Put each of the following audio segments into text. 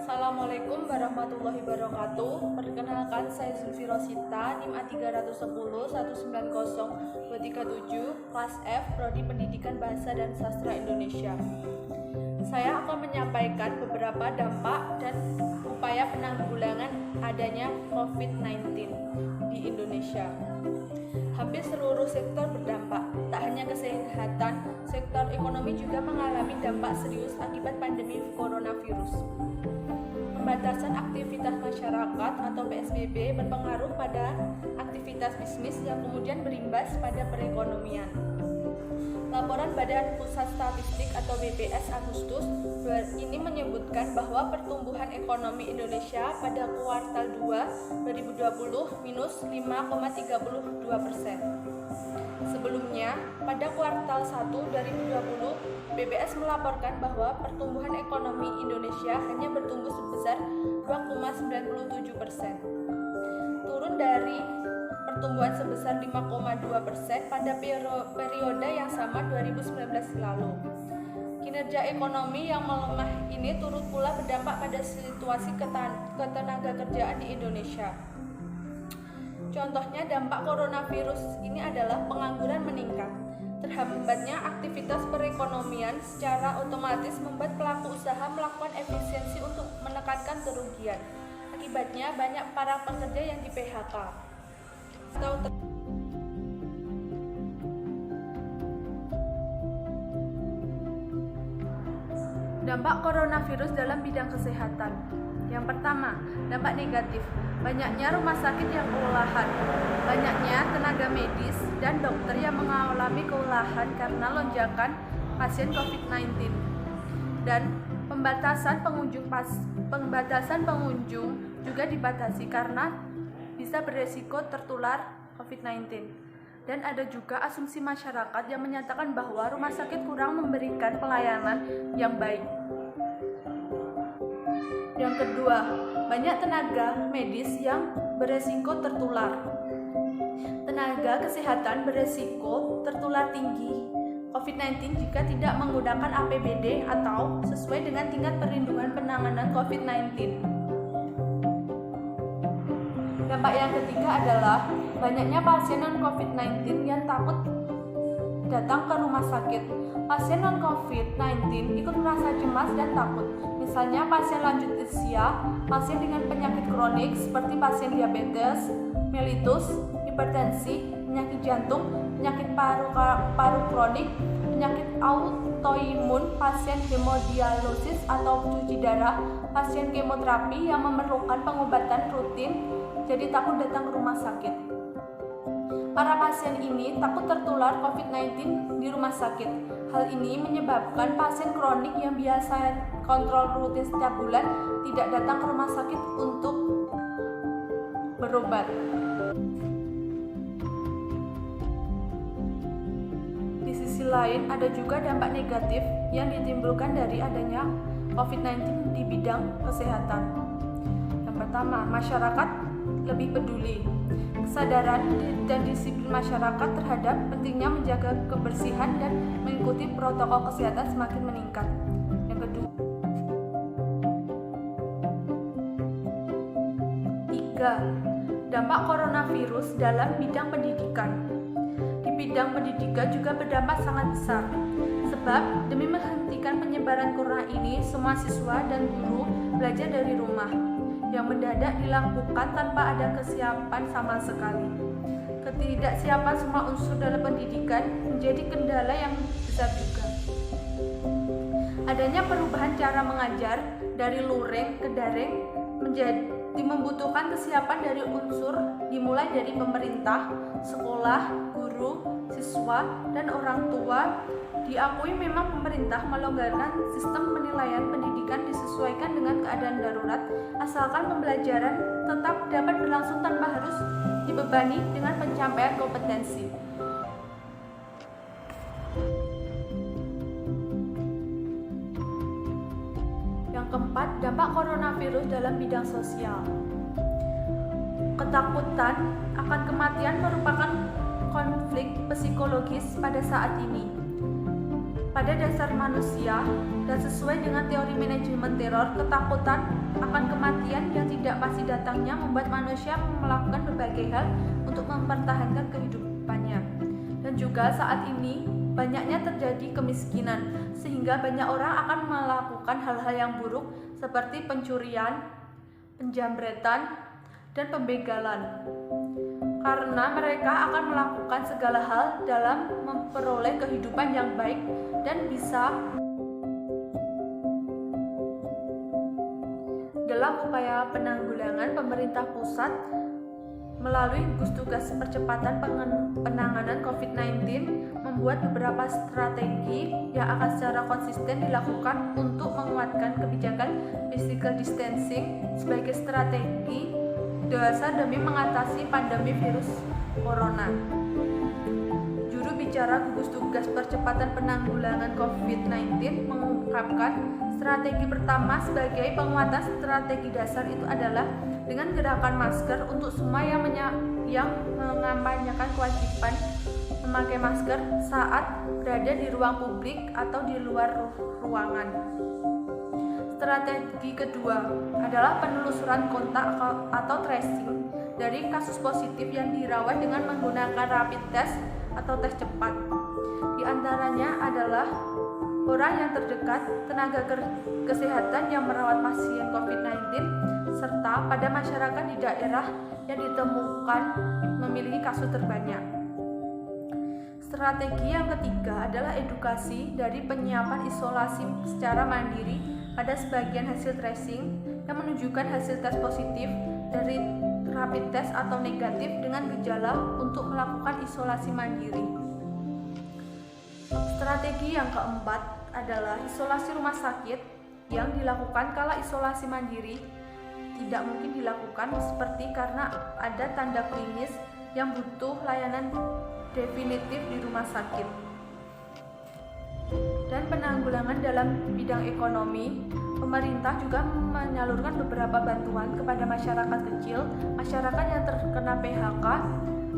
Assalamualaikum warahmatullahi wabarakatuh. Perkenalkan, saya Zulfi Rosita, NIM A310 190 237, kelas F, Prodi Pendidikan Bahasa dan Sastra Indonesia. Saya akan menyampaikan beberapa dampak dan upaya penanggulangan adanya COVID-19 di Indonesia. Hampir seluruh sektor berdampak, tak hanya kesehatan, sektor ekonomi juga mengalami dampak serius akibat pandemi coronavirus. Pembatasan aktivitas masyarakat atau PSBB berpengaruh pada aktivitas bisnis yang kemudian berimbas pada perekonomian. Laporan Badan Pusat Statistik atau BPS Agustus ini menyebutkan bahwa pertumbuhan ekonomi Indonesia pada kuartal 2 2020 minus 5,32%. Sebelumnya, pada kuartal 1 2020, BPS melaporkan bahwa pertumbuhan ekonomi Indonesia hanya bertumbuh sebesar 2,97%. Turun dari pertumbuhan sebesar 5,2% pada periode yang sama 2019 lalu. Kinerja ekonomi yang melemah ini turut pula berdampak pada situasi ketenagakerjaan di Indonesia. Contohnya, dampak coronavirus ini adalah pengangguran meningkat. Terhambatnya aktivitas perekonomian secara otomatis membuat pelaku usaha melakukan efisiensi untuk menekankan kerugian. Akibatnya banyak para pekerja yang di PHK. Dampak coronavirus dalam bidang kesehatan. Yang pertama, dampak negatif. Banyaknya rumah sakit yang kewalahan. Banyaknya tenaga medis dan dokter yang mengalami kewalahan karena lonjakan pasien COVID-19. Dan pembatasan pengunjung juga dibatasi karena bisa beresiko tertular COVID-19. Dan ada juga asumsi masyarakat yang menyatakan bahwa rumah sakit kurang memberikan pelayanan yang baik. Yang kedua, banyak tenaga medis yang beresiko tertular. Tenaga kesehatan beresiko tertular tinggi COVID-19 jika tidak menggunakan APBD atau sesuai dengan tingkat perlindungan penanganan COVID-19. Dampak yang ketiga adalah banyaknya pasien non-COVID-19 yang takut datang ke rumah sakit. Pasien non-COVID-19 ikut merasa cemas dan takut. Misalnya pasien lanjut usia, pasien dengan penyakit kronik seperti pasien diabetes, mellitus, hipertensi, penyakit jantung, penyakit paru kronik, penyakit autoimun, pasien hemodialisis atau cuci darah, pasien kemoterapi yang memerlukan pengobatan rutin, jadi takut datang ke rumah sakit. Para pasien ini takut tertular COVID-19 di rumah sakit. Hal ini menyebabkan pasien kronik yang biasa kontrol rutin setiap bulan tidak datang ke rumah sakit untuk berobat. Di sisi lain, ada juga dampak negatif yang ditimbulkan dari adanya COVID-19 di bidang kesehatan. Yang pertama, masyarakat lebih peduli. Kesadaran dan disiplin masyarakat terhadap pentingnya menjaga kebersihan dan mengikuti protokol kesehatan semakin meningkat. Yang kedua, 3. Dampak coronavirus dalam bidang pendidikan. Di bidang pendidikan juga berdampak sangat besar. Sebab demi menghentikan penyebaran corona ini, semua siswa dan guru belajar dari rumah, yang mendadak dilakukan tanpa ada kesiapan sama sekali. Ketidaksiapan semua unsur dalam pendidikan menjadi kendala yang besar juga. Adanya perubahan cara mengajar dari luring ke daring membutuhkan kesiapan dari unsur dimulai dari pemerintah, sekolah, guru, siswa, dan orang tua. Diakui memang pemerintah melonggarkan sistem penilaian pendidikan disesuaikan dengan keadaan darurat, asalkan pembelajaran tetap dapat berlangsung tanpa harus dibebani dengan pencapaian kompetensi. Yang keempat, dampak coronavirus dalam bidang sosial. Ketakutan akan kematian merupakan konflik psikologis pada saat ini. pada dasar manusia dan sesuai dengan teori manajemen teror, ketakutan akan kematian yang tidak pasti datangnya membuat manusia melakukan berbagai hal untuk mempertahankan kehidupannya. Dan juga saat ini banyaknya terjadi kemiskinan, sehingga banyak orang akan melakukan hal-hal yang buruk seperti pencurian, penjamretan, dan pembegalan. Karena mereka akan melakukan segala hal dalam memperoleh kehidupan yang baik dan bisa dalam upaya penanggulangan pemerintah pusat melalui gugus tugas percepatan penanganan COVID-19 membuat beberapa strategi yang akan secara konsisten dilakukan untuk menguatkan kebijakan physical distancing sebagai strategi dasar demi mengatasi pandemi virus corona. Juru bicara gugus tugas percepatan penanggulangan COVID-19 mengungkapkan strategi pertama sebagai penguatan strategi dasar itu adalah dengan gerakan masker untuk semua yang mengampanyakan kewajiban memakai masker saat berada di ruang publik atau di luar ruangan. Strategi kedua adalah penelusuran kontak atau tracing dari kasus positif yang dirawat dengan menggunakan rapid test atau tes cepat. Di antaranya adalah orang yang terdekat, tenaga kesehatan yang merawat pasien COVID-19, serta pada masyarakat di daerah yang ditemukan memiliki kasus terbanyak. Strategi yang ketiga adalah edukasi dari penyiapan isolasi secara mandiri pada sebagian hasil tracing yang menunjukkan hasil tes positif dari rapid test atau negatif dengan gejala untuk melakukan isolasi mandiri. Strategi yang keempat adalah isolasi rumah sakit yang dilakukan kala isolasi mandiri tidak mungkin dilakukan seperti karena ada tanda klinis yang butuh layanan definitif di rumah sakit. Dan penanggulangan dalam bidang ekonomi, pemerintah juga menyalurkan beberapa bantuan kepada masyarakat kecil, masyarakat yang terkena PHK,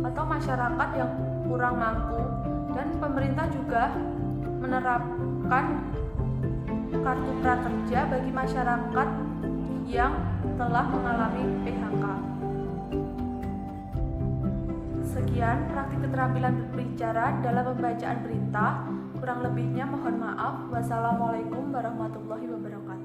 atau masyarakat yang kurang mampu. Dan pemerintah juga menerapkan kartu prakerja bagi masyarakat yang telah mengalami PHK. Sekian praktik keterampilan berbicara dalam pembacaan berita. Kurang lebihnya mohon maaf. Wassalamualaikum warahmatullahi wabarakatuh.